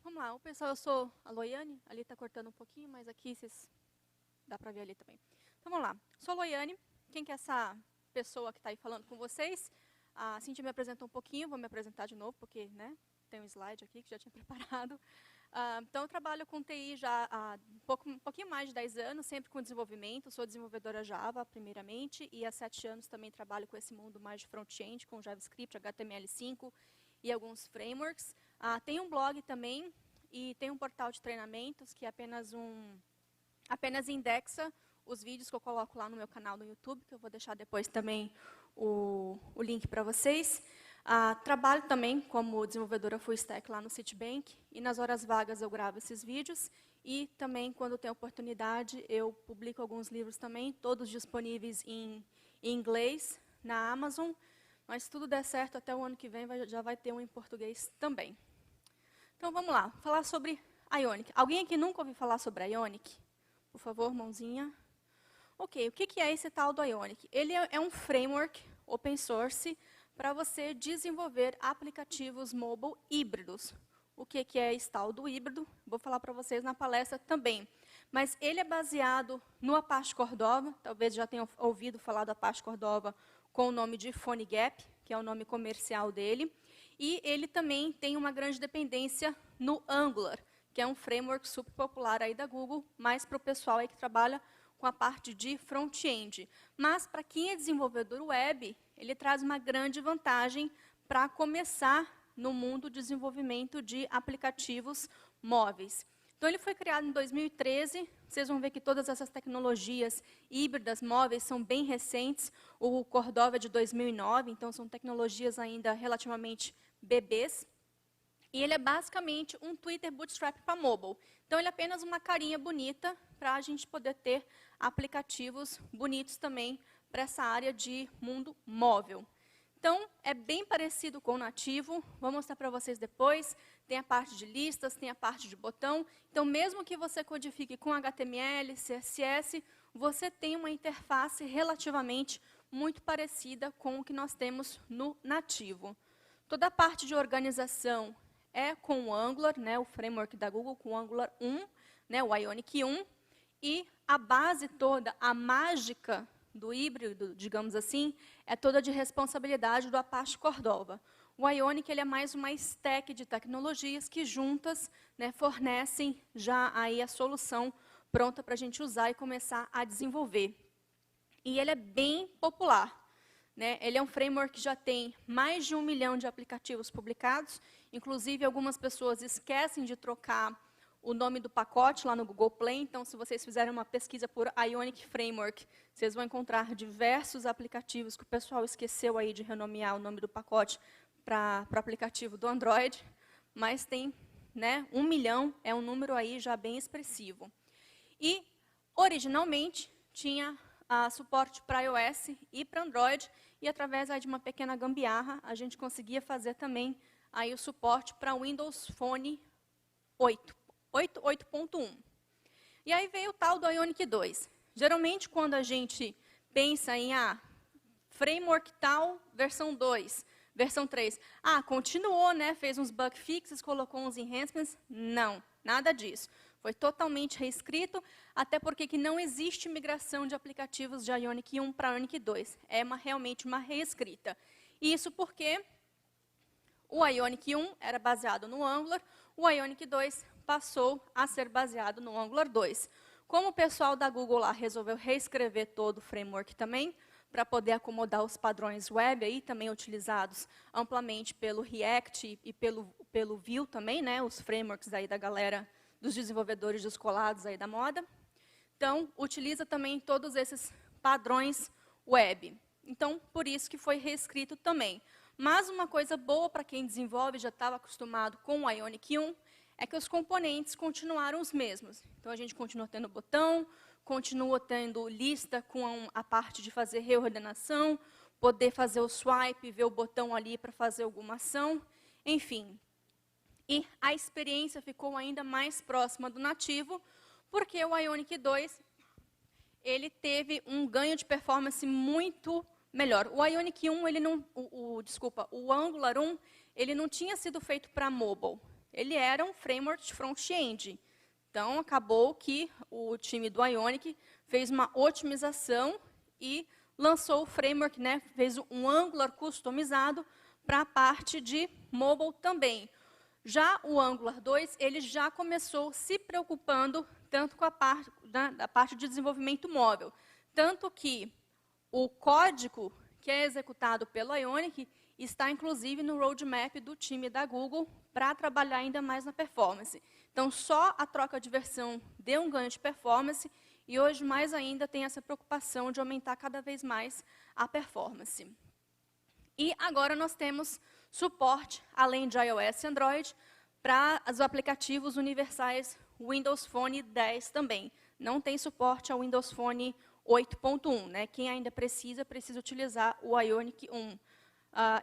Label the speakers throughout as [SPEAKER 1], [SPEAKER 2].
[SPEAKER 1] Vamos lá, pessoal, eu sou a Loiane, ali está cortando um pouquinho, mas aqui vocês dá para ver ali também. Então vamos lá, sou a Loiane, quem que é essa pessoa que está aí falando com vocês? A Cintia me apresentou um pouquinho, vou me apresentar de novo, porque né, tem um slide aqui que já tinha preparado. Então eu trabalho com TI já há um pouquinho mais de 10 anos, sempre com desenvolvimento, sou desenvolvedora Java primeiramente, e há 7 anos também trabalho com esse mundo mais de front-end, com JavaScript, HTML5 e alguns frameworks. Tem um blog também e tem um portal de treinamentos que é apenas indexa os vídeos que eu coloco lá no meu canal no YouTube, que eu vou deixar depois também o link para vocês. Trabalho também como desenvolvedora full stack lá no Citibank, e nas horas vagas eu gravo esses vídeos, e também, quando tem oportunidade, eu publico alguns livros também, todos disponíveis em inglês, na Amazon, mas se tudo der certo, até o ano que vem já vai ter um em português também. Então, vamos lá, falar sobre Ionic. Alguém aqui nunca ouviu falar sobre a Ionic? Por favor, mãozinha. Ok, o que é esse tal do Ionic? Ele é um framework open source para você desenvolver aplicativos mobile híbridos. O que é esse tal do híbrido? Vou falar para vocês na palestra também. Mas ele é baseado no Apache Cordova, talvez já tenham ouvido falar do Apache Cordova com o nome de PhoneGap, que é o nome comercial dele. E ele também tem uma grande dependência no Angular, que é um framework super popular aí da Google, mais para o pessoal aí que trabalha com a parte de front-end. Mas, para quem é desenvolvedor web, ele traz uma grande vantagem para começar no mundo de desenvolvimento de aplicativos móveis. Então, ele foi criado em 2013. Vocês vão ver que todas essas tecnologias híbridas móveis são bem recentes. O Cordova é de 2009, então são tecnologias ainda relativamente bebês. E ele é basicamente um Twitter Bootstrap para mobile. Então, ele é apenas uma carinha bonita para a gente poder ter aplicativos bonitos também para essa área de mundo móvel. Então, é bem parecido com o nativo. Vou mostrar para vocês depois. Tem a parte de listas, tem a parte de botão. Então, mesmo que você codifique com HTML, CSS, você tem uma interface relativamente muito parecida com o que nós temos no nativo. Toda a parte de organização é com o Angular, né, o framework da Google, com o Angular 1, né, o Ionic 1, e a base toda, a mágica do híbrido, digamos assim, é toda de responsabilidade do Apache Cordova. O Ionic ele é mais uma stack de tecnologias que juntas, né, fornecem já aí a solução pronta para a gente usar e começar a desenvolver. E ele é bem popular. Né? Ele é um framework que já tem mais de 1 milhão de aplicativos publicados. Inclusive, algumas pessoas esquecem de trocar o nome do pacote lá no Google Play. Então, se vocês fizerem uma pesquisa por Ionic Framework, vocês vão encontrar diversos aplicativos que o pessoal esqueceu aí de renomear o nome do pacote para o aplicativo do Android. Mas tem, né, 1 milhão, é um número aí já bem expressivo. E, originalmente, tinha suporte para iOS e para Android, e através aí de uma pequena gambiarra, a gente conseguia fazer também aí o suporte para Windows Phone 8.1. E aí veio o tal do Ionic 2. Geralmente, quando a gente pensa em framework tal, versão 2, versão 3, continuou, né, fez uns bug fixes, colocou uns enhancements. Não, nada disso. Foi totalmente reescrito, até porque que não existe migração de aplicativos de Ionic 1 para Ionic 2. É realmente uma reescrita. Isso porque o Ionic 1 era baseado no Angular, o Ionic 2 passou a ser baseado no Angular 2. Como o pessoal da Google lá resolveu reescrever todo o framework também, para poder acomodar os padrões web, aí, também utilizados amplamente pelo React e pelo Vue também, né, os frameworks aí da galera dos desenvolvedores descolados aí da moda. Então, utiliza também todos esses padrões web. Então, por isso que foi reescrito também. Mas uma coisa boa para quem desenvolve, já estava acostumado com o Ionic 1, é que os componentes continuaram os mesmos. Então, a gente continua tendo botão, continua tendo lista com a parte de fazer reordenação, poder fazer o swipe, ver o botão ali para fazer alguma ação, enfim. E a experiência ficou ainda mais próxima do nativo, porque o Ionic 2 ele teve um ganho de performance muito melhor. O Ionic 1, ele não, o Angular 1, ele não tinha sido feito para mobile. ele era um framework de front-end. Então, acabou que o time do Ionic fez uma otimização e lançou o framework, né, fez um Angular customizado para a parte de mobile também. Já o Angular 2, ele já começou se preocupando tanto com a parte, da parte de desenvolvimento móvel. Tanto que o código que é executado pelo Ionic está, inclusive, no roadmap do time da Google para trabalhar ainda mais na performance. Então, só a troca de versão deu um ganho de performance e hoje, mais ainda, tem essa preocupação de aumentar cada vez mais a performance. E agora nós temos suporte, além de iOS e Android, para os aplicativos universais Windows Phone 10 também. Não tem suporte ao Windows Phone 8.1, né? Quem ainda precisa utilizar o Ionic 1.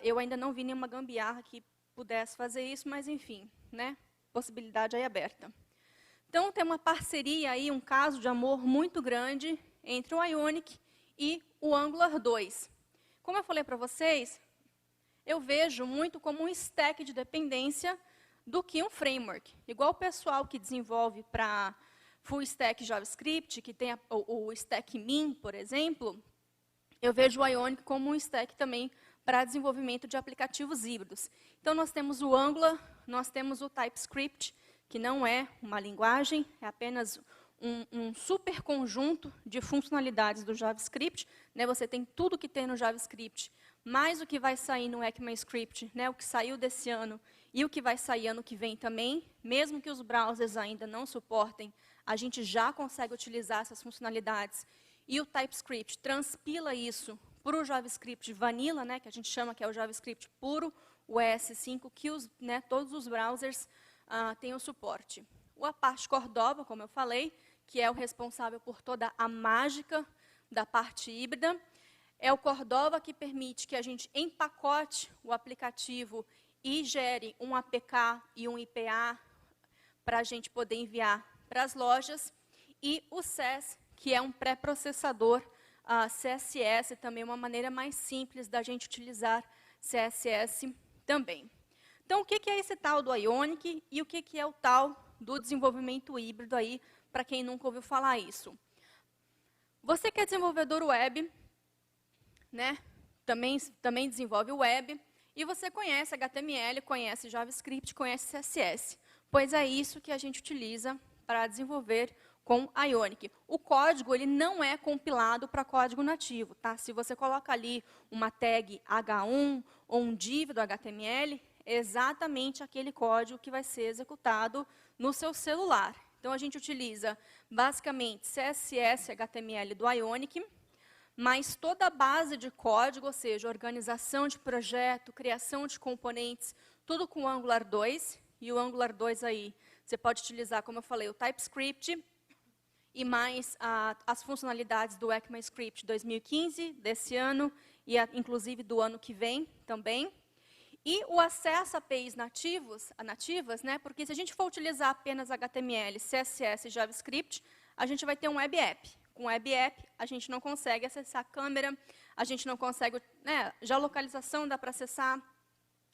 [SPEAKER 1] Eu ainda não vi nenhuma gambiarra que pudesse fazer isso, mas enfim, né? Possibilidade aí aberta. Então, tem uma parceria aí, um caso de amor muito grande entre o Ionic e o Angular 2. Como eu falei para vocês, eu vejo muito como um stack de dependência do que um framework. Igual o pessoal que desenvolve para full stack JavaScript, que tem o stack min, por exemplo, eu vejo o Ionic como um stack também para desenvolvimento de aplicativos híbridos. Então, nós temos o Angular, nós temos o TypeScript, que não é uma linguagem, é apenas um super conjunto de funcionalidades do JavaScript. Né? Você tem tudo que tem no JavaScript, mais o que vai sair no ECMAScript, né? O que saiu desse ano e o que vai sair ano que vem também. Mesmo que os browsers ainda não suportem, a gente já consegue utilizar essas funcionalidades. E o TypeScript transpila isso para o JavaScript Vanilla, né? Que a gente chama que é o JavaScript puro, o ES5, que todos os browsers têm o suporte. O Apache Cordova, como eu falei, que é o responsável por toda a mágica da parte híbrida. É o Cordova que permite que a gente empacote o aplicativo e gere um APK e um IPA para a gente poder enviar para as lojas. E o SES, que é um pré-processador CSS, também uma maneira mais simples da gente utilizar CSS também. Então, o que é esse tal do Ionic e o que é o tal do desenvolvimento híbrido aí, para quem nunca ouviu falar isso? Você que é desenvolvedor web, né, também desenvolve web, e você conhece HTML, conhece JavaScript, conhece CSS. Pois é isso que a gente utiliza para desenvolver com Ionic. O código ele não é compilado para código nativo. Tá? Se você coloca ali uma tag H1 ou um div do HTML, é exatamente aquele código que vai ser executado no seu celular. Então, a gente utiliza, basicamente, CSS HTML do Ionic, mas toda a base de código, ou seja, organização de projeto, criação de componentes, tudo com o Angular 2. E o Angular 2 aí, você pode utilizar, como eu falei, o TypeScript e mais as funcionalidades do ECMAScript 2015, desse ano, e inclusive do ano que vem também. E o acesso a APIs nativas, né, porque se a gente for utilizar apenas HTML, CSS e JavaScript, a gente vai ter um web app. Com web app, a gente não consegue acessar a câmera, a gente não consegue, né, já localização dá para acessar,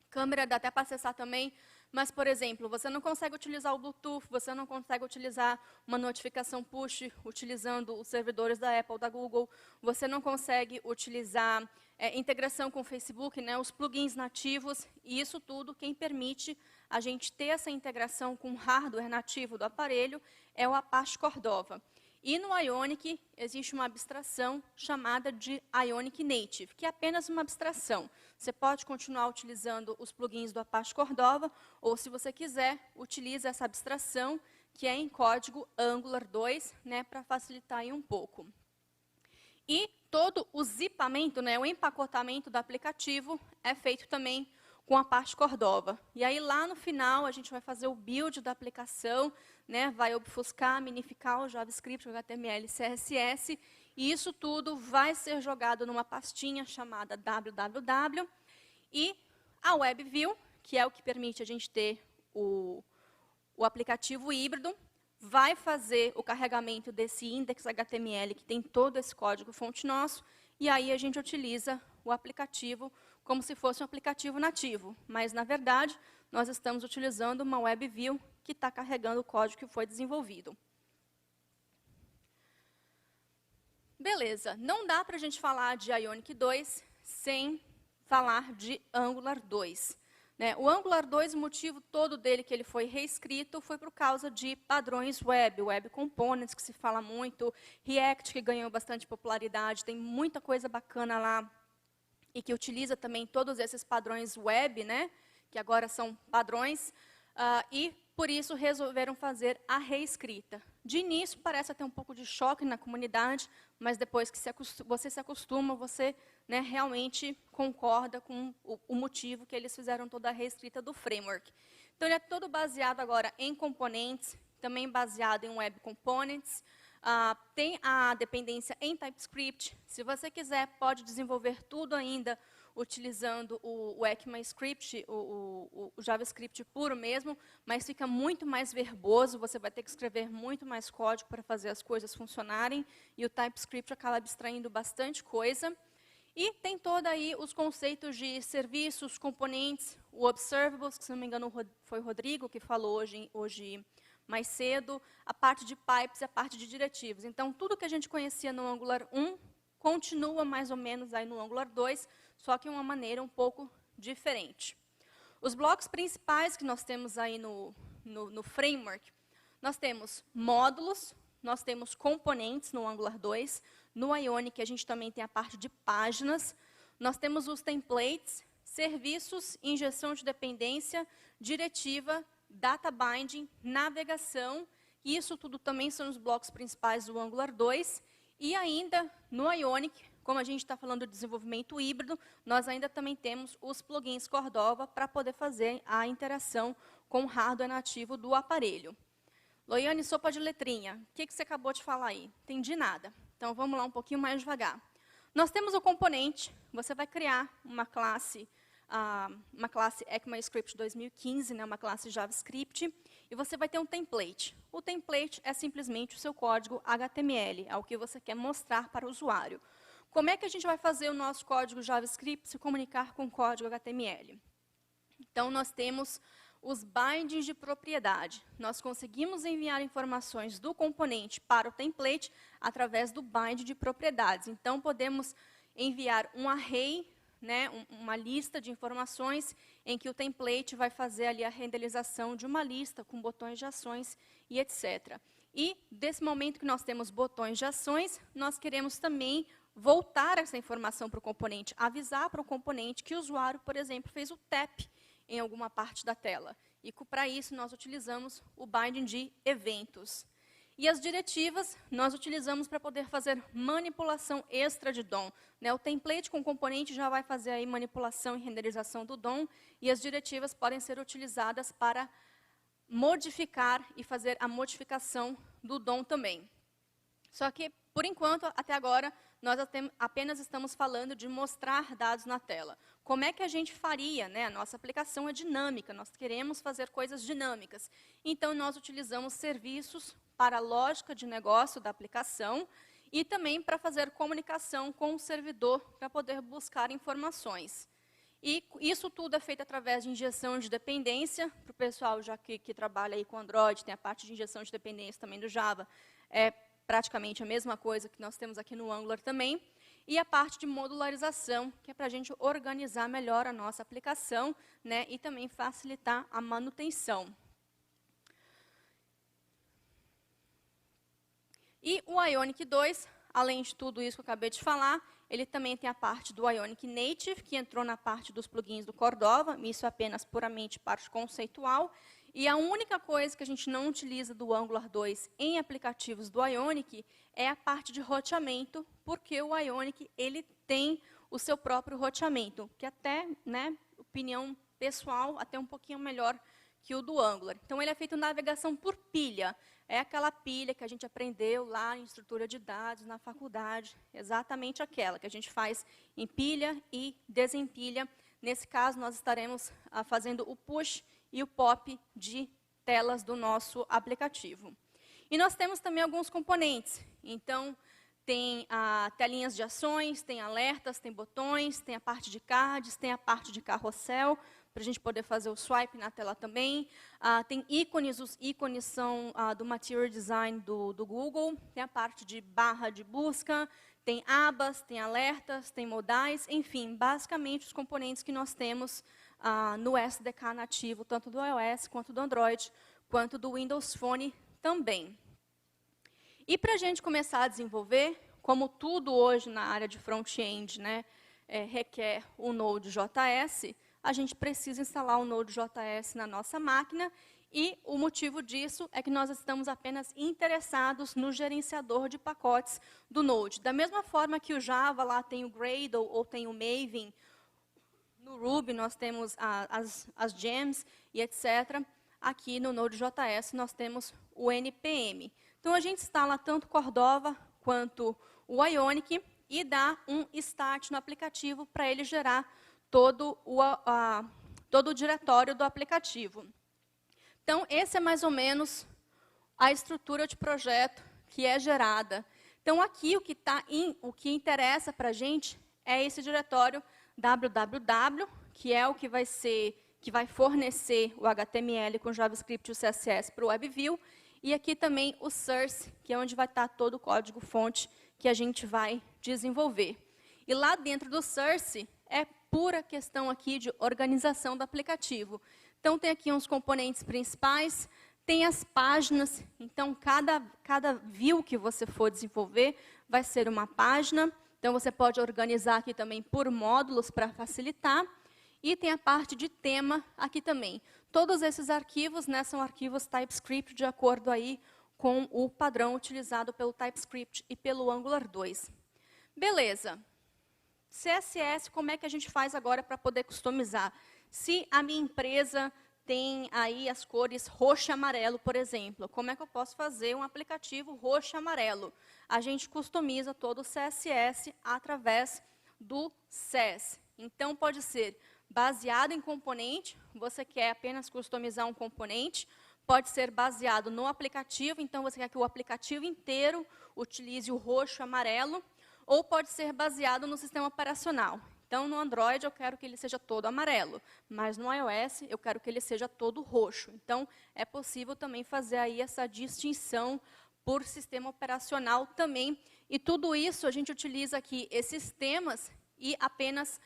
[SPEAKER 1] câmera dá até para acessar também, mas, por exemplo, você não consegue utilizar o Bluetooth, você não consegue utilizar uma notificação push utilizando os servidores da Apple, da Google, você não consegue utilizar integração com o Facebook, né, os plugins nativos, e isso tudo, quem permite a gente ter essa integração com o hardware nativo do aparelho é o Apache Cordova. E no Ionic existe uma abstração chamada de Ionic Native, que é apenas uma abstração. Você pode continuar utilizando os plugins do Apache Cordova, ou se você quiser, utilize essa abstração, que é em código Angular 2, né, para facilitar aí um pouco. E todo o zipamento, né, o empacotamento do aplicativo é feito também com a Apache Cordova. E aí, lá no final, a gente vai fazer o build da aplicação, né, vai obfuscar, minificar o JavaScript, o HTML, CSS, e isso tudo vai ser jogado numa pastinha chamada www, e a WebView, que é o que permite a gente ter o aplicativo híbrido, vai fazer o carregamento desse index HTML, que tem todo esse código fonte nosso, e aí a gente utiliza o aplicativo como se fosse um aplicativo nativo. Mas, na verdade, nós estamos utilizando uma WebView que está carregando o código que foi desenvolvido. Beleza, não dá para a gente falar de Ionic 2 sem falar de Angular 2. Né? O Angular 2, o motivo todo dele que ele foi reescrito foi por causa de padrões web, web components, que se fala muito, React, que ganhou bastante popularidade, tem muita coisa bacana lá, e que utiliza também todos esses padrões web, né? Que agora são padrões, e por isso resolveram fazer a reescrita. De início parece até um pouco de choque na comunidade, mas depois que você se acostuma, você, né, realmente concorda com o motivo que eles fizeram toda a reescrita do framework. Então ele é todo baseado agora em componentes, também baseado em web components, tem a dependência em TypeScript. Se você quiser, pode desenvolver tudo ainda utilizando o ECMAScript, o JavaScript puro mesmo, mas fica muito mais verboso, você vai ter que escrever muito mais código para fazer as coisas funcionarem, e o TypeScript acaba abstraindo bastante coisa. E tem todo aí os conceitos de serviços, componentes, o Observables, que se não me engano foi o Rodrigo que falou hoje mais cedo, a parte de pipes e a parte de diretivos. Então, tudo que a gente conhecia no Angular 1 continua mais ou menos aí no Angular 2, só que de uma maneira um pouco diferente. Os blocos principais que nós temos aí no framework, nós temos módulos, nós temos componentes no Angular 2, no Ionic a gente também tem a parte de páginas, nós temos os templates, serviços, injeção de dependência, diretiva, data binding, navegação, e isso tudo também são os blocos principais do Angular 2, e ainda no Ionic, como a gente está falando de desenvolvimento híbrido, nós ainda também temos os plugins Cordova para poder fazer a interação com o hardware nativo do aparelho. Loiane, sopa de letrinha, o que você acabou de falar aí? Entendi nada. Então, vamos lá um pouquinho mais devagar. Nós temos o componente, você vai criar uma classe ECMAScript 2015, né, uma classe JavaScript, e você vai ter um template. O template é simplesmente o seu código HTML, é o que você quer mostrar para o usuário. Como é que a gente vai fazer o nosso código JavaScript se comunicar com o código HTML? Então, nós temos os bindings de propriedade. Nós conseguimos enviar informações do componente para o template através do bind de propriedades. Então, podemos enviar um array, né, uma lista de informações em que o template vai fazer ali a renderização de uma lista com botões de ações e etc. E, desse momento que nós temos botões de ações, nós queremos também voltar essa informação para o componente, avisar para o componente que o usuário, por exemplo, fez o tap em alguma parte da tela. E para isso nós utilizamos o binding de eventos. E as diretivas nós utilizamos para poder fazer manipulação extra de DOM. Né, o template com componente já vai fazer aí manipulação e renderização do DOM, e as diretivas podem ser utilizadas para modificar e fazer a modificação do DOM também. Só que, por enquanto, até agora, nós apenas estamos falando de mostrar dados na tela. Como é que a gente faria? Né? A nossa aplicação é dinâmica, nós queremos fazer coisas dinâmicas. Então, nós utilizamos serviços para a lógica de negócio da aplicação e também para fazer comunicação com o servidor para poder buscar informações. E isso tudo é feito através de injeção de dependência. Para o pessoal já que trabalha aí com Android, tem a parte de injeção de dependência também do Java. É praticamente a mesma coisa que nós temos aqui no Angular também. E a parte de modularização, que é para a gente organizar melhor a nossa aplicação, né, e também facilitar a manutenção. E o Ionic 2, além de tudo isso que eu acabei de falar, ele também tem a parte do Ionic Native, que entrou na parte dos plugins do Cordova, isso é apenas puramente parte conceitual. E a única coisa que a gente não utiliza do Angular 2 em aplicativos do Ionic é a parte de roteamento, porque o Ionic ele tem o seu próprio roteamento, que até, né, opinião pessoal, até um pouquinho melhor que o do Angular. Então, ele é feito navegação por pilha. É aquela pilha que a gente aprendeu lá em estrutura de dados na faculdade, exatamente aquela que a gente faz empilha e desempilha. Nesse caso, nós estaremos fazendo o push e o pop de telas do nosso aplicativo. E nós temos também alguns componentes. Então, tem telinhas de ações, tem alertas, tem botões, tem a parte de cards, tem a parte de carrossel. O para a gente poder fazer o swipe na tela também. Tem ícones, os ícones são do Material Design do Google. Tem a parte de barra de busca, tem abas, tem alertas, tem modais, enfim, basicamente os componentes que nós temos no SDK nativo, tanto do iOS, quanto do Android, quanto do Windows Phone também. E para a gente começar a desenvolver, como tudo hoje na área de front-end, né, requer o Node.js, a gente precisa instalar o Node.js na nossa máquina, e o motivo disso é que nós estamos apenas interessados no gerenciador de pacotes do Node. Da mesma forma que o Java lá tem o Gradle ou tem o Maven, no Ruby nós temos as gems e etc. Aqui no Node.js nós temos o NPM. Então a gente instala tanto Cordova quanto o Ionic e dá um start no aplicativo para ele gerar todo o diretório do aplicativo. Então, esse é mais ou menos a estrutura de projeto que é gerada. Então, aqui o que interessa para a gente é esse diretório www, que é o que vai fornecer o HTML com JavaScript e o CSS para o WebView, e aqui também o source, que é onde vai estar todo o código-fonte que a gente vai desenvolver. E lá dentro do source é pura questão aqui de organização do aplicativo. Então, tem aqui uns componentes principais, tem as páginas, então, cada view que você for desenvolver vai ser uma página, então, você pode organizar aqui também por módulos para facilitar, e tem a parte de tema aqui também. Todos esses arquivos, né, são arquivos TypeScript de acordo aí com o padrão utilizado pelo TypeScript e pelo Angular 2. Beleza. CSS, como é que a gente faz agora para poder customizar? Se a minha empresa tem aí as cores roxo e amarelo, por exemplo, como é que eu posso fazer um aplicativo roxo e amarelo? A gente customiza todo o CSS através do SES. Então, pode ser baseado em componente, você quer apenas customizar um componente, pode ser baseado no aplicativo, então você quer que o aplicativo inteiro utilize o roxo e amarelo, ou pode ser baseado no sistema operacional. Então, no Android, eu quero que ele seja todo amarelo, mas no iOS, eu quero que ele seja todo roxo. Então, é possível também fazer aí essa distinção por sistema operacional também. E tudo isso, a gente utiliza aqui esses temas e apenas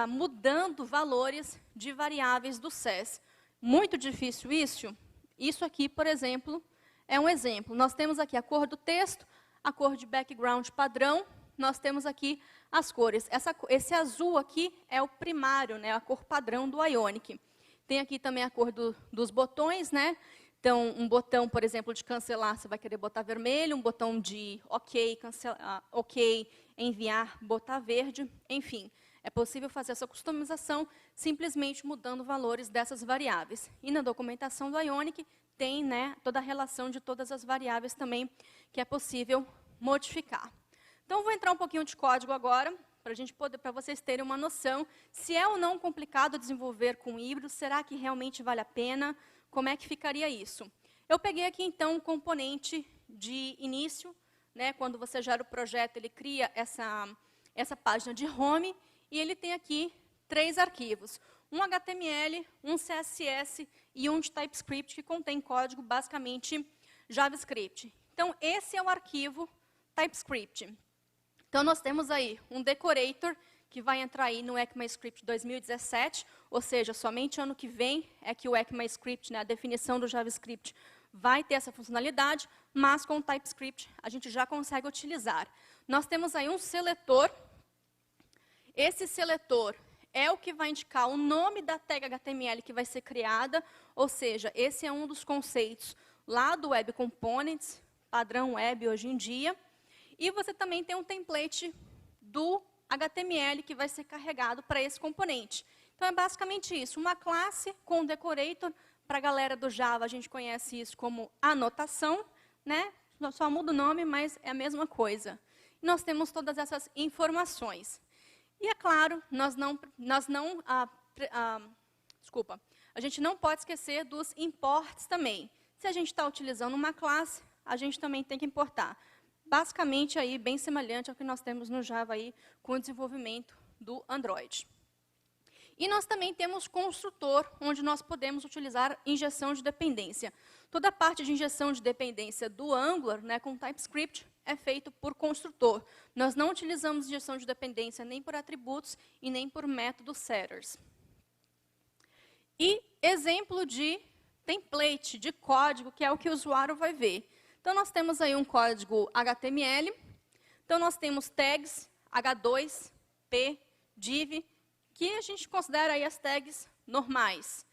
[SPEAKER 1] mudando valores de variáveis do SES. Muito difícil isso? Isso aqui, por exemplo, é um exemplo. Nós temos aqui a cor do texto, a cor de background padrão, nós temos aqui as cores. Esse azul aqui é o primário, né, a cor padrão do Ionic. Tem aqui também a cor dos botões, né? Então, um botão, por exemplo, de cancelar, você vai querer botar vermelho, um botão de OK, OK, enviar, botar verde, enfim. É possível fazer essa customização simplesmente mudando valores dessas variáveis. E na documentação do Ionic tem, né, toda a relação de todas as variáveis também que é possível modificar. Então, vou entrar um pouquinho de código agora, para vocês terem uma noção se é ou não complicado desenvolver com híbrido, será que realmente vale a pena, como é que ficaria isso. Eu peguei aqui, então, um componente de início, né, quando você gera o projeto, ele cria essa página de home, e ele tem aqui 3 arquivos, um HTML, um CSS e um de TypeScript, que contém código, basicamente, JavaScript. Então, esse é o arquivo TypeScript. Então, nós temos aí um decorator, que vai entrar aí no ECMAScript 2017, ou seja, somente ano que vem é que o ECMAScript, né, a definição do JavaScript, vai ter essa funcionalidade, mas com o TypeScript a gente já consegue utilizar. Nós temos aí um seletor. Esse seletor é o que vai indicar o nome da tag HTML que vai ser criada, ou seja, esse é um dos conceitos lá do Web Components, padrão web hoje em dia. E você também tem um template do HTML que vai ser carregado para esse componente. Então, é basicamente isso, uma classe com um decorator. Para a galera do Java, a gente conhece isso como anotação, né? Só muda o nome, mas é a mesma coisa. E nós temos todas essas informações. E, é claro, a gente não pode esquecer dos imports também. Se a gente está utilizando uma classe, a gente também tem que importar. Basicamente, aí, bem semelhante ao que nós temos no Java aí, com o desenvolvimento do Android. E nós também temos construtor, onde nós podemos utilizar injeção de dependência. Toda a parte de injeção de dependência do Angular, né, com TypeScript, é feito por construtor. Nós não utilizamos injeção de dependência nem por atributos e nem por métodos setters. E exemplo de template, de código, que é o que o usuário vai ver. Então, nós temos aí um código HTML. Então, nós temos tags, H2, P, div, que a gente considera aí as tags normais.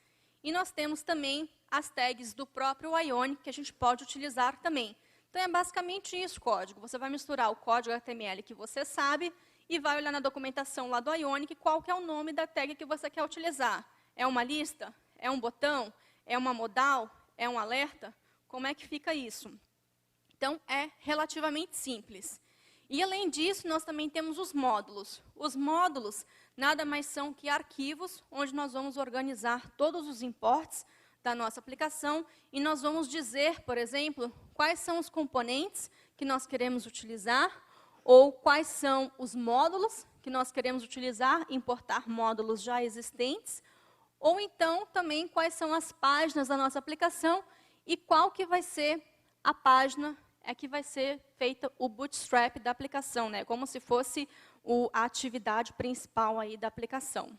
[SPEAKER 1] E nós temos também as tags do próprio Ionic, que a gente pode utilizar também. Então, é basicamente isso o código. Você vai misturar o código HTML que você sabe e vai olhar na documentação lá do Ionic qual que é o nome da tag que você quer utilizar. É uma lista? É um botão? É uma modal? É um alerta? Como é que fica isso? Então, é relativamente simples. E, além disso, nós também temos os módulos. Os módulos nada mais são que arquivos, onde nós vamos organizar todos os imports da nossa aplicação e nós vamos dizer, por exemplo, quais são os componentes que nós queremos utilizar ou quais são os módulos que nós queremos utilizar, importar módulos já existentes, ou então também quais são as páginas da nossa aplicação e qual que vai ser a página que vai ser feita o bootstrap da aplicação, né? Como se fosse a atividade principal aí da aplicação.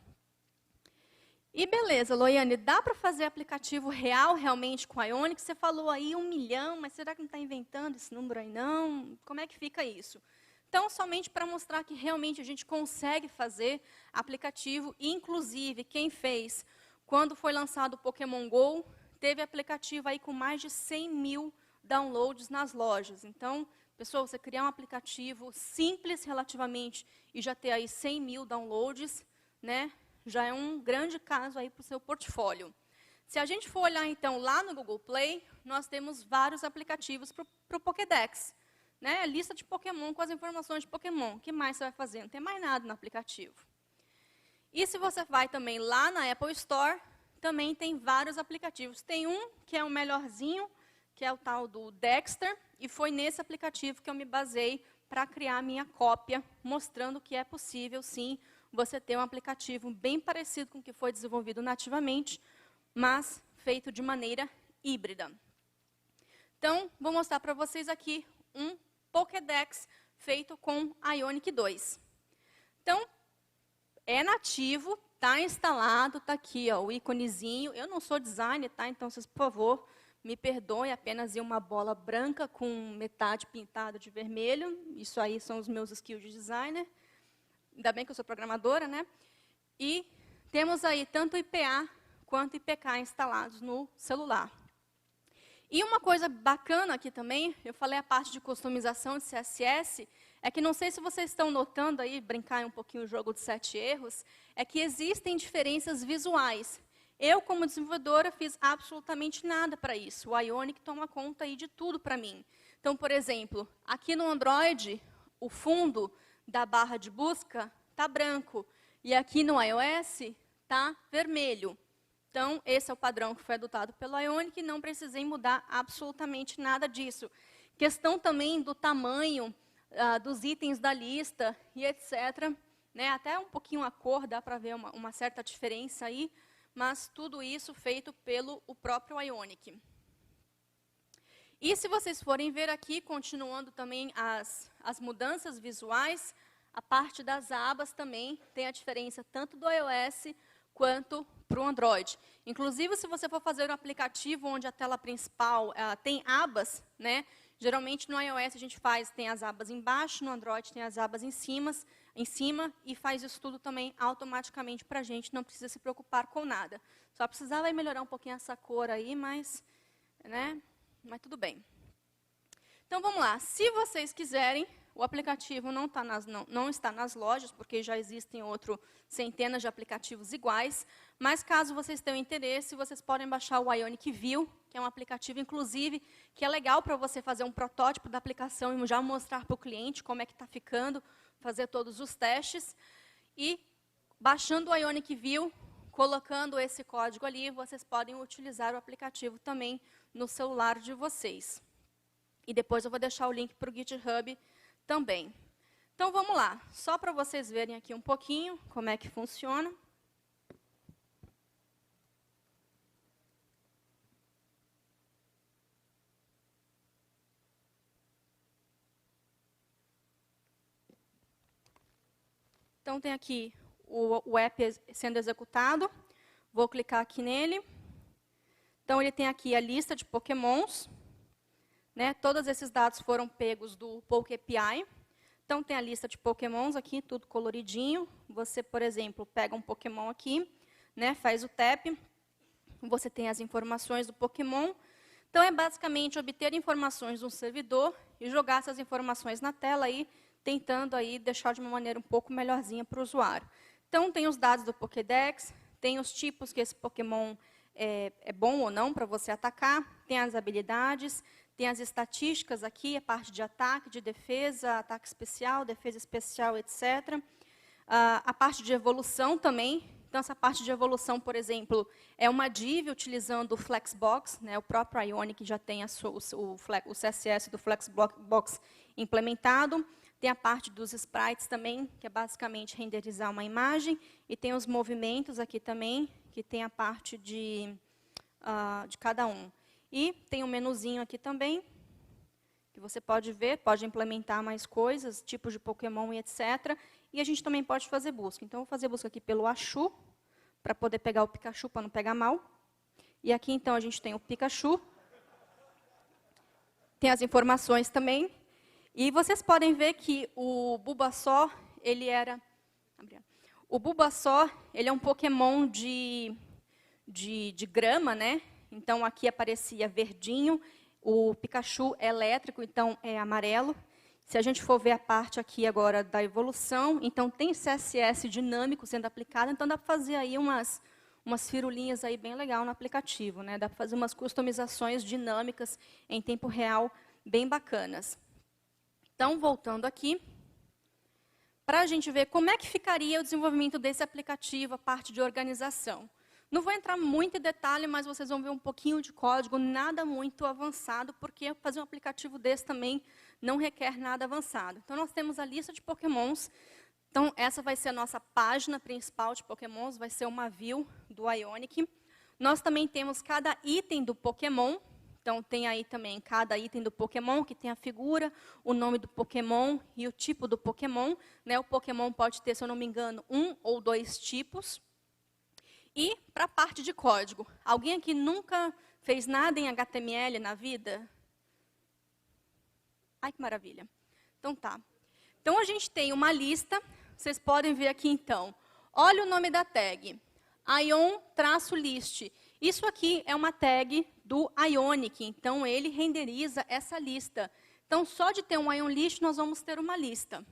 [SPEAKER 1] E beleza, Loiane, dá para fazer aplicativo real realmente com Ionic? Você falou aí 1 milhão, mas será que não está inventando esse número aí não? Como é que fica isso? Então, somente para mostrar que realmente a gente consegue fazer aplicativo, inclusive quem fez, quando foi lançado o Pokémon GO, teve aplicativo aí com mais de 100 mil downloads nas lojas. Então, pessoal, você criar um aplicativo simples relativamente e já ter aí 100 mil downloads, né, já é um grande caso aí para o seu portfólio. Se a gente for olhar, então, lá no Google Play, nós temos vários aplicativos para o Pokédex. Né, a lista de Pokémon com as informações de Pokémon. O que mais você vai fazer? Não tem mais nada no aplicativo. E se você vai também lá na Apple Store, também tem vários aplicativos. Tem um que é o melhorzinho, que é o tal do Dexter, e foi nesse aplicativo que eu me basei para criar a minha cópia, mostrando que é possível, sim, você ter um aplicativo bem parecido com o que foi desenvolvido nativamente, mas feito de maneira híbrida. Então, vou mostrar para vocês aqui um Pokédex feito com Ionic 2. Então, é nativo, está instalado, está aqui ó, o íconezinho. Eu não sou designer, tá? Então, vocês, por favor, me perdoem, apenas uma bola branca com metade pintada de vermelho. Isso aí são os meus skills de designer. Ainda bem que eu sou programadora, né? E temos aí tanto IPA quanto IPK instalados no celular. E uma coisa bacana aqui também, eu falei a parte de customização de CSS, é que não sei se vocês estão notando aí, brincar um pouquinho o jogo de 7 erros, é que existem diferenças visuais. Eu, como desenvolvedora, fiz absolutamente nada para isso. O Ionic toma conta aí de tudo para mim. Então, por exemplo, aqui no Android, o fundo da barra de busca está branco. E aqui no iOS está vermelho. Então, esse é o padrão que foi adotado pelo Ionic e não precisei mudar absolutamente nada disso. Questão também do tamanho dos itens da lista e etc. Né? Até um pouquinho a cor, dá para ver uma certa diferença aí, mas tudo isso feito pelo próprio Ionic. E se vocês forem ver aqui, continuando também as mudanças visuais, a parte das abas também tem a diferença tanto do iOS quanto para o Android. Inclusive, se você for fazer um aplicativo onde a tela principal tem abas, né, geralmente no iOS a gente tem as abas embaixo, no Android tem as abas em cima e faz isso tudo também automaticamente para a gente, não precisa se preocupar com nada. Só precisava melhorar um pouquinho essa cor aí, mas tudo bem. Então, vamos lá. Se vocês quiserem, o aplicativo não está nas lojas, porque já existem centenas de aplicativos iguais, mas caso vocês tenham interesse, vocês podem baixar o Ionic View, que é um aplicativo, inclusive, que é legal para você fazer um protótipo da aplicação e já mostrar para o cliente como é que está ficando, fazer todos os testes. E, baixando o Ionic View, colocando esse código ali, vocês podem utilizar o aplicativo também no celular de vocês. E depois eu vou deixar o link para o GitHub também. Então, vamos lá. Só para vocês verem aqui um pouquinho como é que funciona. Então, tem aqui o app sendo executado. Vou clicar aqui nele. Então, ele tem aqui a lista de pokémons. Né? Todos esses dados foram pegos do PokeAPI. Então, tem a lista de pokémons aqui, tudo coloridinho. Você, por exemplo, pega um pokémon aqui, né? Faz o tap. Você tem as informações do pokémon. Então, é basicamente obter informações de um servidor e jogar essas informações na tela, aí, tentando aí, deixar de uma maneira um pouco melhorzinha para o usuário. Então, tem os dados do Pokédex, tem os tipos que esse pokémon é bom ou não para você atacar, tem as habilidades, tem as estatísticas aqui, a parte de ataque, de defesa, ataque especial, defesa especial, etc. A parte de evolução também. Então, essa parte de evolução, por exemplo, é uma div utilizando o Flexbox, né, o próprio Ionic já tem o CSS do Flexbox implementado. Tem a parte dos sprites também, que é basicamente renderizar uma imagem. E tem os movimentos aqui também, que tem a parte de cada um. E tem um menuzinho aqui também, que você pode ver, pode implementar mais coisas, tipos de Pokémon e etc. E a gente também pode fazer busca. Então, eu vou fazer busca aqui pelo Achu, para poder pegar o Pikachu, para não pegar mal. E aqui, então, a gente tem o Pikachu. Tem as informações também. E vocês podem ver que o Bulbasaur, ele é um Pokémon de grama, né? Então, aqui aparecia verdinho, o Pikachu é elétrico, então é amarelo. Se a gente for ver a parte aqui agora da evolução, então tem CSS dinâmico sendo aplicado, então dá para fazer aí umas firulinhas aí bem legal no aplicativo, né? Dá para fazer umas customizações dinâmicas em tempo real bem bacanas. Então, voltando aqui, para a gente ver como é que ficaria o desenvolvimento desse aplicativo, a parte de organização. Não vou entrar muito em detalhe, mas vocês vão ver um pouquinho de código, nada muito avançado, porque fazer um aplicativo desse também não requer nada avançado. Então, nós temos a lista de pokémons. Então, essa vai ser a nossa página principal de pokémons, vai ser uma view do Ionic. Nós também temos cada item do pokémon. Então, tem aí também cada item do pokémon, que tem a figura, o nome do pokémon e o tipo do pokémon. Né? O pokémon pode ter, se eu não me engano, 1 ou 2 tipos. E para a parte de código, alguém aqui nunca fez nada em HTML na vida? Ai, que maravilha. Então, tá. Então, a gente tem uma lista, vocês podem ver aqui, então. Olha o nome da tag, ion-list. Isso aqui é uma tag do Ionic, então, ele renderiza essa lista. Então, só de ter um ion list, nós vamos ter uma lista.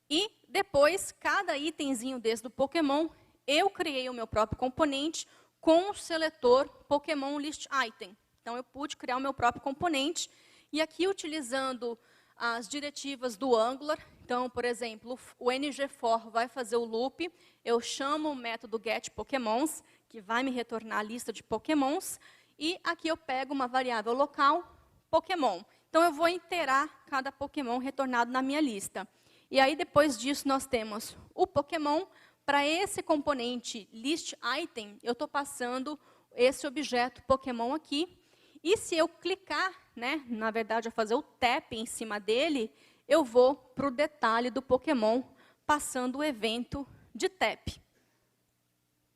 [SPEAKER 1] E, depois, cada itemzinho desse do Pokémon, eu criei o meu próprio componente com o seletor Pokémon List Item. Então, eu pude criar o meu próprio componente. E aqui, utilizando as diretivas do Angular, então, por exemplo, o ngFor vai fazer o loop, eu chamo o método getPokémons, que vai me retornar a lista de Pokémons, e aqui eu pego uma variável local, Pokémon. Então, eu vou iterar cada Pokémon retornado na minha lista. E aí, depois disso, nós temos o Pokémon. Para esse componente listItem, eu estou passando esse objeto Pokémon aqui. E se eu clicar, né, na verdade, a fazer o tap em cima dele, eu vou para o detalhe do Pokémon, passando o evento de tap.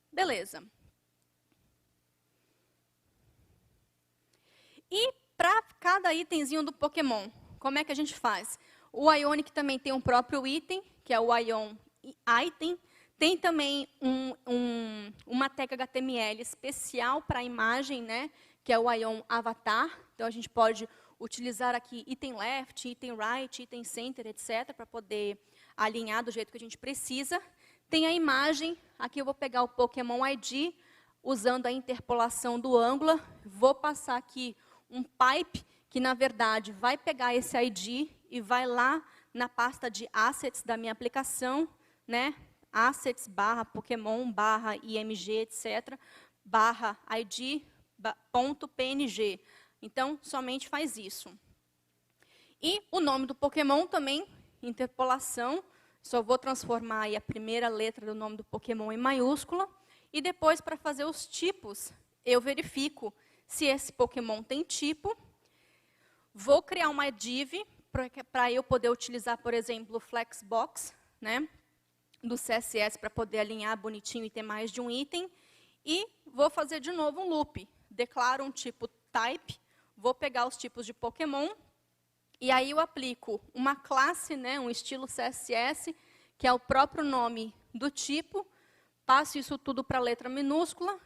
[SPEAKER 1] Beleza. E para cada itemzinho do Pokémon, como é que a gente faz? O Ionic também tem um próprio item, que é o Ion Item. Tem também uma tag HTML especial para a imagem, né, que é o Ion Avatar. Então, a gente pode utilizar aqui item left, item right, item center, etc., para poder alinhar do jeito que a gente precisa. Tem a imagem, aqui eu vou pegar o Pokémon ID, usando a interpolação do Angular. Vou passar aqui um pipe, que, na verdade, vai pegar esse ID e vai lá na pasta de assets da minha aplicação, né? Assets, /Pokémon, /img, etc., /id.png. Então, somente faz isso. E o nome do Pokémon também, interpolação, só vou transformar aí a primeira letra do nome do Pokémon em maiúscula. E depois, para fazer os tipos, eu verifico se esse Pokémon tem tipo. Vou criar uma div para eu poder utilizar, por exemplo, o Flexbox, né? do CSS para poder alinhar bonitinho e ter mais de um item. E vou fazer de novo um loop. Declaro um tipo type, vou pegar os tipos de Pokémon, e aí eu aplico uma classe, né, um estilo CSS, que é o próprio nome do tipo, passo isso tudo para a letra minúscula,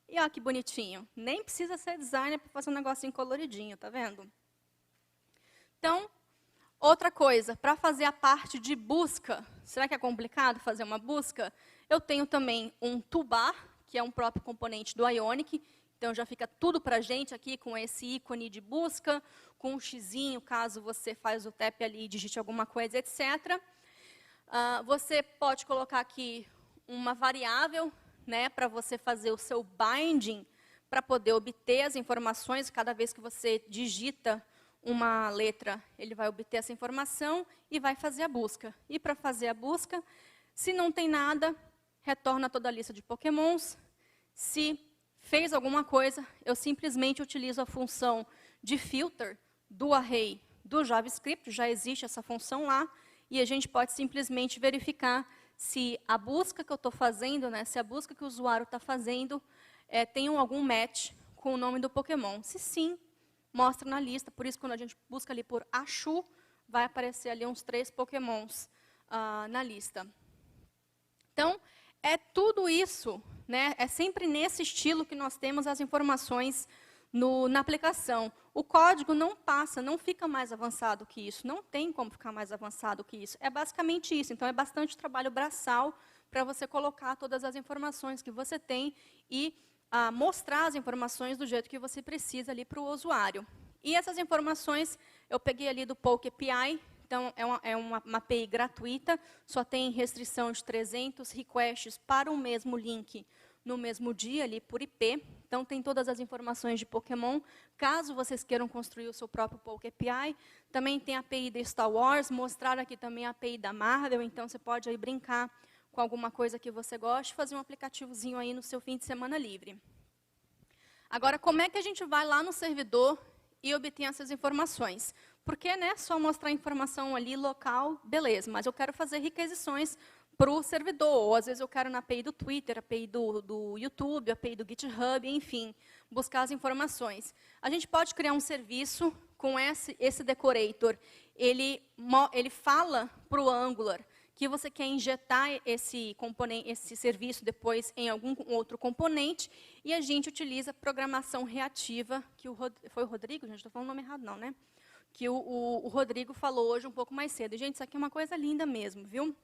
[SPEAKER 1] e olha que bonitinho. Nem precisa ser designer para fazer um negocinho coloridinho, tá vendo? Então, outra coisa, para fazer a parte de busca, será que é complicado fazer uma busca? Eu tenho também um toolbar, que é um próprio componente do Ionic, então já fica tudo para a gente aqui com esse ícone de busca, com um xizinho, caso você faz o tap ali e digite alguma coisa, etc. Você pode colocar aqui uma variável, né, para você fazer o seu binding, para poder obter as informações. Cada vez que você digita uma letra, ele vai obter essa informação e vai fazer a busca. E para fazer a busca, se não tem nada, retorna toda a lista de Pokémons. Se fez alguma coisa, eu simplesmente utilizo a função de filter do array do JavaScript, já existe essa função lá, e a gente pode simplesmente verificar se a busca que eu estou fazendo, né, se a busca que o usuário está fazendo tem algum match com o nome do Pokémon. Se sim, mostra na lista, por isso quando a gente busca ali por Achu, vai aparecer ali uns 3 Pokémons na lista. Então, é tudo isso, né, é sempre nesse estilo que nós temos as informações na aplicação. O código não passa, não fica mais avançado que isso, não tem como ficar mais avançado que isso. É basicamente isso, então é bastante trabalho braçal para você colocar todas as informações que você tem e mostrar as informações do jeito que você precisa ali para o usuário. E essas informações eu peguei ali do Poke API, então é uma API gratuita, só tem restrição de 300 requests para o mesmo link no mesmo dia, ali por IP. Então, tem todas as informações de Pokémon, caso vocês queiram construir o seu próprio Poke API. Também tem a API da Star Wars, mostrar aqui também a API da Marvel, então você pode aí brincar com alguma coisa que você goste, fazer um aplicativozinho aí no seu fim de semana livre. Agora, como é que a gente vai lá no servidor e obter essas informações? Porque, né, só mostrar a informação ali local, beleza, mas eu quero fazer requisições para o servidor, ou às vezes eu quero na API do Twitter, API do YouTube, API do GitHub, enfim, buscar as informações. A gente pode criar um serviço com esse decorator. Ele fala para o Angular que você quer injetar esse serviço depois em algum outro componente, e a gente utiliza programação reativa, que foi o Rodrigo, gente, estou falando o nome errado não, né? Que o Rodrigo falou hoje um pouco mais cedo. Gente, isso aqui é uma coisa linda mesmo, viu?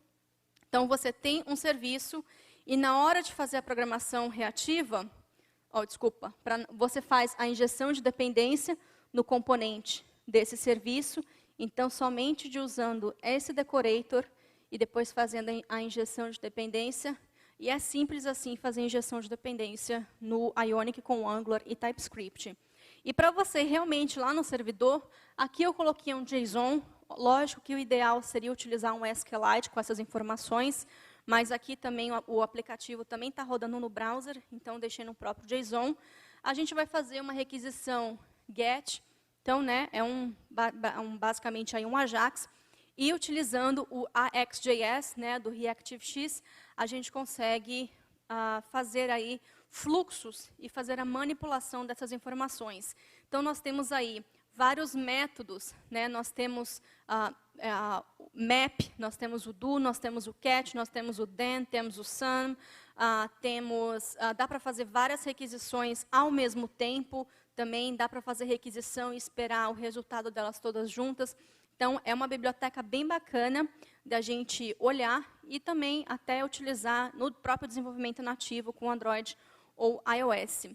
[SPEAKER 1] Então, você tem um serviço e, na hora de fazer a programação reativa, você faz a injeção de dependência no componente desse serviço. Então, somente usando esse decorator e depois fazendo a injeção de dependência. E é simples assim fazer injeção de dependência no Ionic com Angular e TypeScript. E para você realmente lá no servidor, aqui eu coloquei um JSON. Lógico que o ideal seria utilizar um SQLite com essas informações, mas aqui também o aplicativo também está rodando no browser, então deixei no próprio JSON. A gente vai fazer uma requisição GET, então, né, basicamente aí um Ajax, e utilizando o AXJS, né, do Reactive-X, a gente consegue fazer aí fluxos e fazer a manipulação dessas informações. Então, nós temos aí vários métodos, né? Nós temos map, nós temos o do, nós temos o cat, nós temos o then, temos o sum, dá para fazer várias requisições ao mesmo tempo, também dá para fazer requisição e esperar o resultado delas todas juntas. Então, é uma biblioteca bem bacana da gente olhar e também até utilizar no próprio desenvolvimento nativo com Android ou iOS.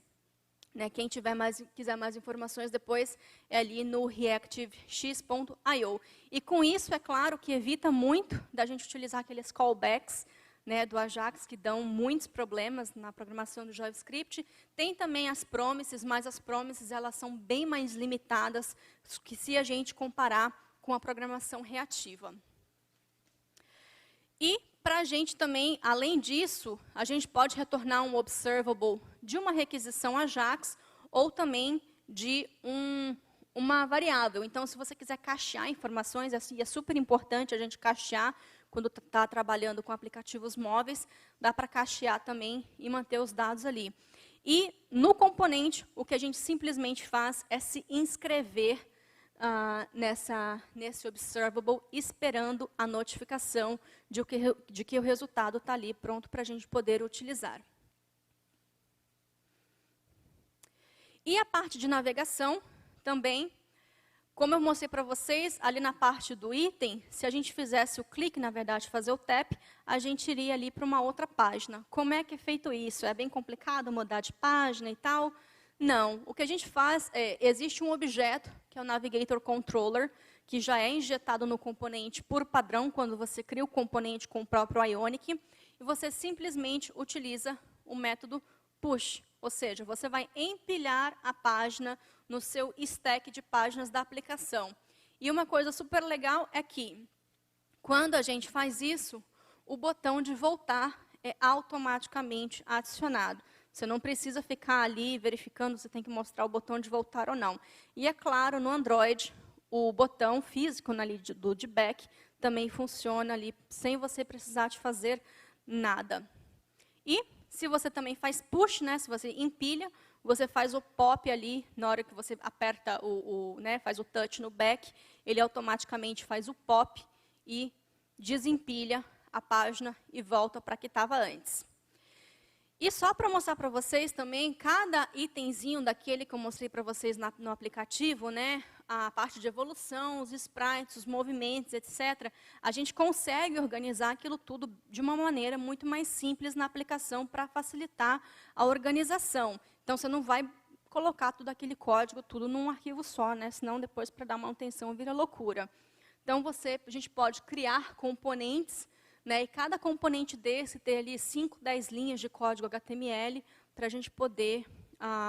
[SPEAKER 1] Né, quem quiser mais informações depois é ali no reactivex.io. E com isso, é claro que evita muito da gente utilizar aqueles callbacks, né, do Ajax, que dão muitos problemas na programação do JavaScript. Tem também as promises, mas as promises elas são bem mais limitadas que se a gente comparar com a programação reativa. E para a gente também, além disso, a gente pode retornar um observable de uma requisição Ajax ou também de uma variável. Então, se você quiser cachear informações, é super importante a gente cachear quando está trabalhando com aplicativos móveis, dá para cachear também e manter os dados ali. E no componente, o que a gente simplesmente faz é se inscrever nesse observable, esperando a notificação de que o resultado está ali pronto para a gente poder utilizar. E a parte de navegação, também, como eu mostrei para vocês, ali na parte do item, se a gente fizesse o clique, na verdade, fazer o tap, a gente iria ali para uma outra página. Como é que é feito isso? É bem complicado mudar de página e tal? Não. O que a gente faz é, existe um objeto, que é o Navigator Controller, que já é injetado no componente por padrão, quando você cria o componente com o próprio Ionic, e você simplesmente utiliza o método push, ou seja, você vai empilhar a página no seu stack de páginas da aplicação. E uma coisa super legal é que, quando a gente faz isso, o botão de voltar é automaticamente adicionado. Você não precisa ficar ali verificando se tem que mostrar o botão de voltar ou não. E é claro, no Android, o botão físico ali do de back também funciona ali, sem você precisar de fazer nada. E se você também faz push, né, se você empilha, você faz o pop ali, na hora que você aperta, né, faz o touch no back, ele automaticamente faz o pop e desempilha a página e volta para que estava antes. E só para mostrar para vocês também, cada itemzinho daquele que eu mostrei para vocês no aplicativo, né, a parte de evolução, os sprites, os movimentos, etc., a gente consegue organizar aquilo tudo de uma maneira muito mais simples na aplicação para facilitar a organização. Então, você não vai colocar tudo aquele código, tudo num arquivo só, né, senão depois, para dar manutenção, vira loucura. Então, a gente pode criar componentes, né, e cada componente desse ter ali 5, 10 linhas de código HTML para a gente poder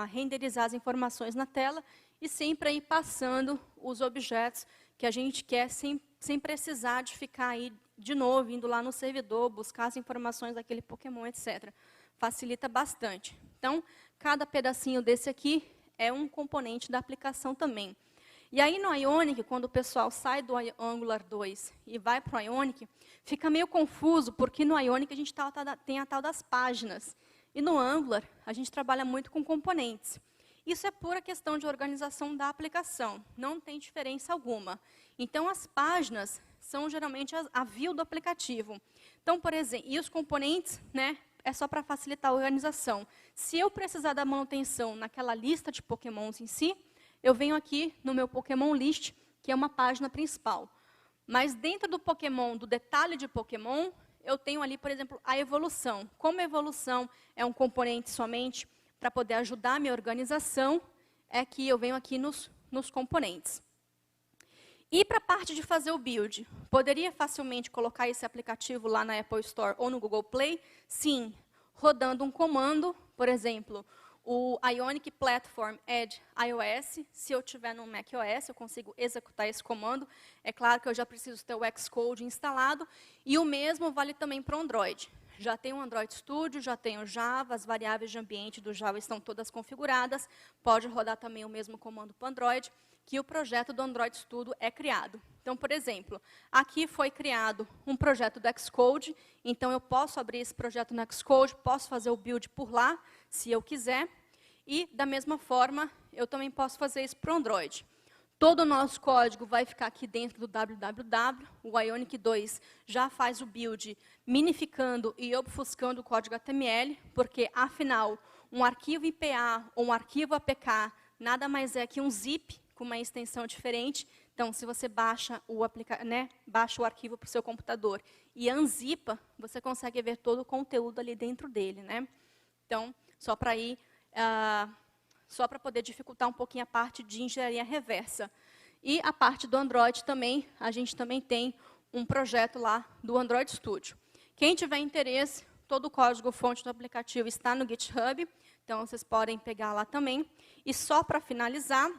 [SPEAKER 1] renderizar as informações na tela e sempre ir passando os objetos que a gente quer sem precisar de ficar aí de novo, indo lá no servidor, buscar as informações daquele Pokémon, etc. Facilita bastante. Então, cada pedacinho desse aqui é um componente da aplicação também. E aí, no Ionic, quando o pessoal sai do Angular 2 e vai para o Ionic, fica meio confuso, porque no Ionic a gente tem a tal das páginas. E no Angular, a gente trabalha muito com componentes. Isso é pura questão de organização da aplicação, não tem diferença alguma. Então, as páginas são geralmente a view do aplicativo. Então, por exemplo, e os componentes, né, é só para facilitar a organização. Se eu precisar da manutenção naquela lista de Pokémons em si, eu venho aqui no meu Pokémon List, que é uma página principal. Mas dentro do Pokémon, do detalhe de Pokémon, eu tenho ali, por exemplo, a evolução. Como a evolução é um componente somente para poder ajudar a minha organização, é que eu venho aqui nos componentes. E para a parte de fazer o build, poderia facilmente colocar esse aplicativo lá na Apple Store ou no Google Play? Sim, rodando um comando, por exemplo, o Ionic Platform Add iOS, se eu tiver no macOS, eu consigo executar esse comando. É claro que eu já preciso ter o Xcode instalado, e o mesmo vale também para o Android. Já tem o Android Studio, já tem o Java, as variáveis de ambiente do Java estão todas configuradas, pode rodar também o mesmo comando para o Android, que o projeto do Android Studio é criado. Então, por exemplo, aqui foi criado um projeto do Xcode, então eu posso abrir esse projeto no Xcode, posso fazer o build por lá, se eu quiser, e da mesma forma, eu também posso fazer isso para o Android. Todo o nosso código vai ficar aqui dentro do www, o Ionic 2 já faz o build minificando e obfuscando o código HTML, porque, afinal, um arquivo IPA ou um arquivo APK nada mais é que um zip com uma extensão diferente. Então, se você baixa o arquivo para o seu computador e unzipa, você consegue ver todo o conteúdo ali dentro dele, né? Então, só para poder dificultar um pouquinho a parte de engenharia reversa. E a parte do Android também, a gente também tem um projeto lá do Android Studio. Quem tiver interesse, todo o código-fonte do aplicativo está no GitHub, então vocês podem pegar lá também. E só para finalizar,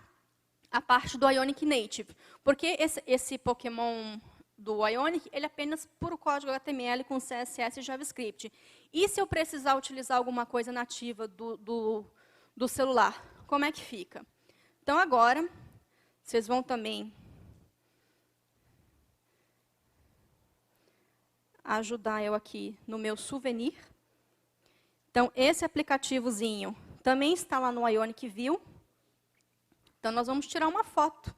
[SPEAKER 1] a parte do Ionic Native, porque esse Pokémon do Ionic, ele é apenas puro código HTML com CSS e JavaScript. E se eu precisar utilizar alguma coisa nativa do celular, como é que fica? Então, agora, vocês vão também ajudar eu aqui no meu souvenir. Então, esse aplicativozinho também está lá no Ionic View. Então, nós vamos tirar uma foto.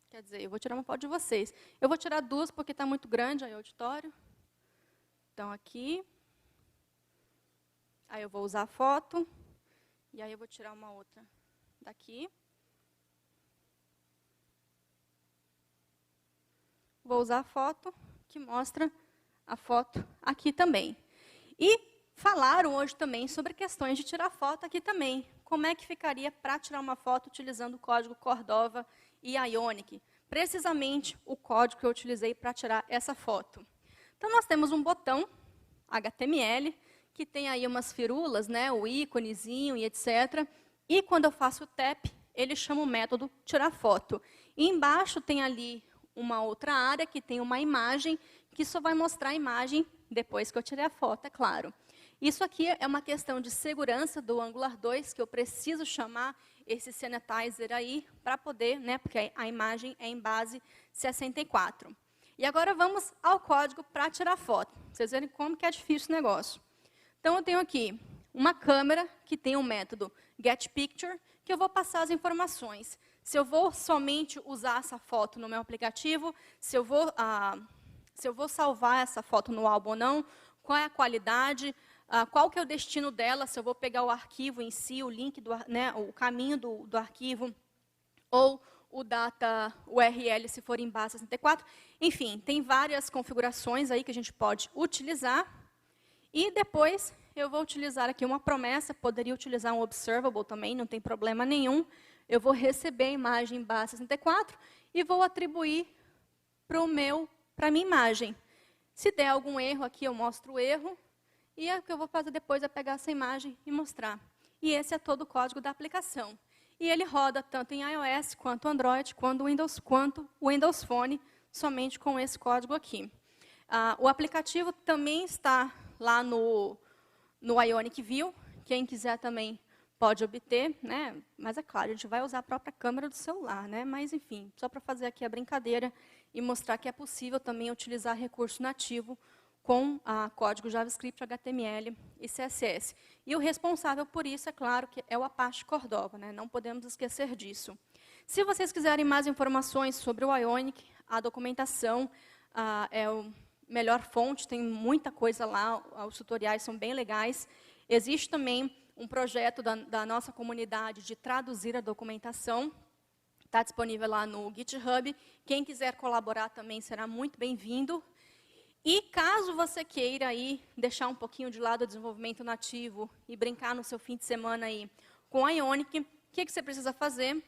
[SPEAKER 1] Quer dizer, eu vou tirar uma foto de vocês. Eu vou tirar duas, porque está muito grande aí o auditório. Então, aqui. Aí eu vou usar a foto. E aí eu vou tirar uma outra daqui. Vou usar a foto, que mostra a foto aqui também. E falaram hoje também sobre questões de tirar foto aqui também. Como é que ficaria para tirar uma foto utilizando o código Cordova e Ionic? Precisamente o código que eu utilizei para tirar essa foto. Então, nós temos um botão HTML, que tem aí umas firulas, né, o íconezinho e etc. E quando eu faço o tap, ele chama o método tirar foto. E embaixo tem ali uma outra área que tem uma imagem, que só vai mostrar a imagem depois que eu tirei a foto, é claro. Isso aqui é uma questão de segurança do Angular 2, que eu preciso chamar esse sanitizer aí para poder, né, porque a imagem é em base 64. E agora vamos ao código para tirar foto. Vocês verem como que é difícil o negócio. Então, eu tenho aqui uma câmera que tem um método getPicture, que eu vou passar as informações. Se eu vou somente usar essa foto no meu aplicativo, se eu vou salvar essa foto no álbum ou não, qual é a qualidade, qual que é o destino dela, se eu vou pegar o arquivo em si, o link, né, o caminho do arquivo, ou o data URL, se for em base 64. Enfim, tem várias configurações aí que a gente pode utilizar. E depois eu vou utilizar aqui uma promessa, poderia utilizar um observable também, não tem problema nenhum. Eu vou receber a imagem em base 64 e vou atribuir para a minha imagem. Se der algum erro aqui, eu mostro o erro. E o que eu vou fazer depois é pegar essa imagem e mostrar. E esse é todo o código da aplicação. E ele roda tanto em iOS, quanto Android, quanto o Windows Phone, somente com esse código aqui. O aplicativo também está lá no Ionic View. Quem quiser também pode obter, né? Mas é claro, a gente vai usar a própria câmera do celular, né? Mas, enfim, só para fazer aqui a brincadeira e mostrar que é possível também utilizar recurso nativo com código JavaScript, HTML e CSS. E o responsável por isso, é claro, que é o Apache Cordova, né? Não podemos esquecer disso. Se vocês quiserem mais informações sobre o Ionic, a documentação é a melhor fonte, tem muita coisa lá, os tutoriais são bem legais. Existe também um projeto da nossa comunidade de traduzir a documentação, está disponível lá no GitHub. Quem quiser colaborar também será muito bem-vindo. E caso você queira aí deixar um pouquinho de lado o desenvolvimento nativo e brincar no seu fim de semana aí com a Ionic, o que você precisa fazer?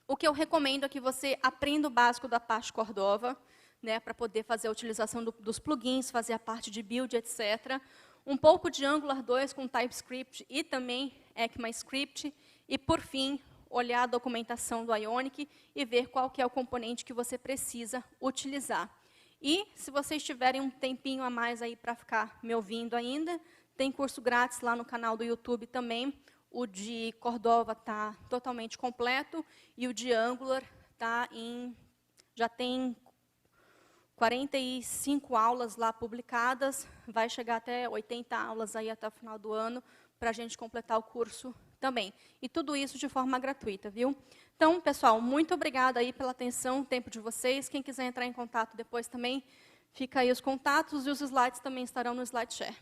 [SPEAKER 1] O que eu recomendo é que você aprenda o básico da Apache Cordova, né, para poder fazer a utilização dos plugins, fazer a parte de build, etc. Um pouco de Angular 2 com TypeScript e também ECMAScript. E, por fim, olhar a documentação do Ionic e ver qual que é o componente que você precisa utilizar. E, se vocês tiverem um tempinho a mais aí para ficar me ouvindo ainda, tem curso grátis lá no canal do YouTube também. O de Cordova está totalmente completo e o de Angular já tem 45 aulas lá publicadas, vai chegar até 80 aulas aí até o final do ano, para a gente completar o curso também. E tudo isso de forma gratuita, viu? Então, pessoal, muito obrigada aí pela atenção, o tempo de vocês. Quem quiser entrar em contato depois também, fica aí os contatos e os slides também estarão no SlideShare.